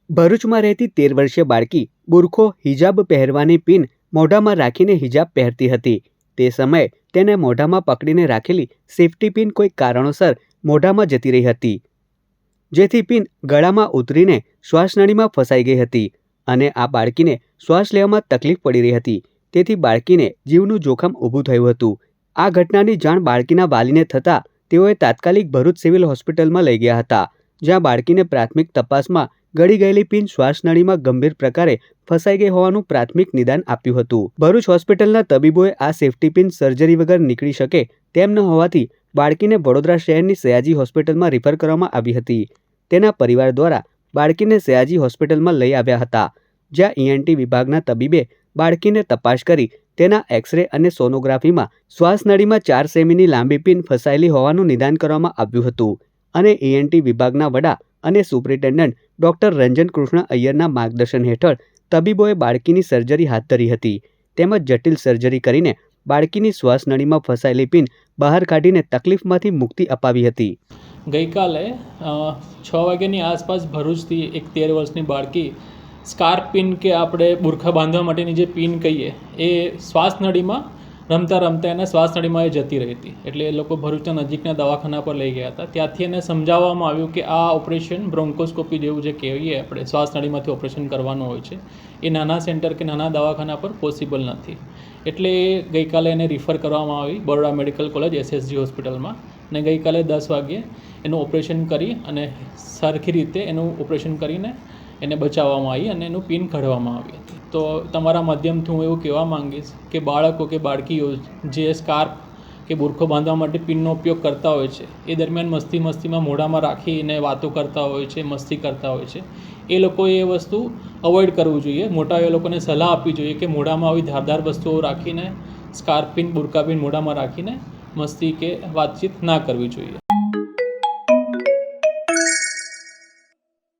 ભરૂચમાં રહેતી 13 વર્ષીય બાળકી બુરખો હિજાબ પહેરવાની પિન મોઢામાં રાખીને હિજાબ પહેરતી હતી। તે સમયે તેને મોઢામાં પકડીને રાખેલી સેફટી પિન કોઈ કારણોસર મોઢામાં જતી રહી હતી, જેથી પિન ગળામાં ઉતરીને શ્વાસનળીમાં ફસાઈ ગઈ હતી અને આ બાળકીને શ્વાસ લેવામાં તકલીફ પડી રહી હતી। તેથી બાળકીને જીવનું જોખમ ઊભું થયું હતું। આ ઘટનાની જાણ બાળકીના વાલીને થતાં તેઓએ તાત્કાલિક ભરૂચ સિવિલ હોસ્પિટલમાં લઈ ગયા હતા, જ્યાં બાળકીને પ્રાથમિક તપાસમાં ગળી ગયેલી પિન શ્વાસનળીમાં ગંભીર પ્રકારે ફસાઈ ગઈ હોવાનું પ્રાથમિક નિદાન આપ્યું હતું। ભરૂચ હોસ્પિટલના તબીબોએ આ સેફટી પિન સર્જરી વગર નીકળી શકે તેમ ન હોવાથી બાળકીને વડોદરા શહેરની સયાજી હોસ્પિટલમાં રિફર કરવામાં આવી હતી। તેના પરિવાર દ્વારા બાળકીને સયાજી હોસ્પિટલમાં લઈ આવ્યા હતા, જ્યાં ENT વિભાગના તબીબે બાળકીને તપાસ કરી તેના એક્સરે અને સોનોગ્રાફીમાં શ્વાસનળીમાં 4 સેમીની લાંબી પિન ફસાયેલી હોવાનું નિદાન કરવામાં આવ્યું હતું અને ENT વિભાગના વડા અને સુપ્રિન્ટેન્ડન્ટ ડોક્ટર રંજન કૃષ્ણ અય્યરના માર્ગદર્શન હેઠળ તબીબોએ બાળકીની સર્જરી હાથ ધરી હતી, તેમજ જટિલ સર્જરી કરીને બાળકીની શ્વાસનળીમાં ફસાયેલી પિન બહાર કાઢીને તકલીફમાંથી મુક્તિ અપાવી હતી। ગઈકાલે 6 વાગ્યાની આસપાસ ભરૂચથી એક 13 વર્ષની બાળકી સ્કાર્પ પિન કે આપણે બુરખા બાંધવા માટેની જે પિન કહીએ એ શ્વાસનળીમાં રમતા રમતા એને શ્વાસનળીમાં એ જતી રહી હતી। એટલે એ લોકો ભરૂચના નજીકના દવાખાના પર લઈ ગયા હતા। ત્યાંથી એને સમજાવવામાં આવ્યું કે આ ઓપરેશન બ્રોન્કોસ્કોપી જેવું જે કહીએ આપણે શ્વાસનળીમાંથી ઓપરેશન કરવાનું હોય છે એ નાના સેન્ટર કે નાના દવાખાના પર પોસિબલ નથી। એટલે ગઈકાલે એને રિફર કરવામાં આવી બરોડા મેડિકલ કોલેજ SSG હોસ્પિટલમાં અને ગઈકાલે 10 વાગ્યે એનું ઓપરેશન કરી અને સરખી રીતે એનું ઓપરેશન કરીને એને બચાવવામાં આવી અને એનું પિન કાઢવામાં આવી હતી। તો તમારા માધ્યમથી હું એવું કહેવા માંગીશ કે બાળકો કે બાળકીઓ જે સ્કાર્પ કે બુરખો બાંધવા માટે પિનનો ઉપયોગ કરતા હોય છે એ દરમિયાન મસ્તીમાં મોઢામાં રાખીને વાતો કરતા હોય છે, મસ્તી કરતા હોય છે, એ લોકોએ એ વસ્તુ અવોઇડ કરવું જોઈએ। મોટા એ લોકોને સલાહ આપવી જોઈએ કે મોઢામાં આવી ધારદાર વસ્તુઓ રાખીને સ્કાર્પ પિન, બુરકા પિન મોઢામાં રાખીને મસ્તી કે વાતચીત ના કરવી જોઈએ।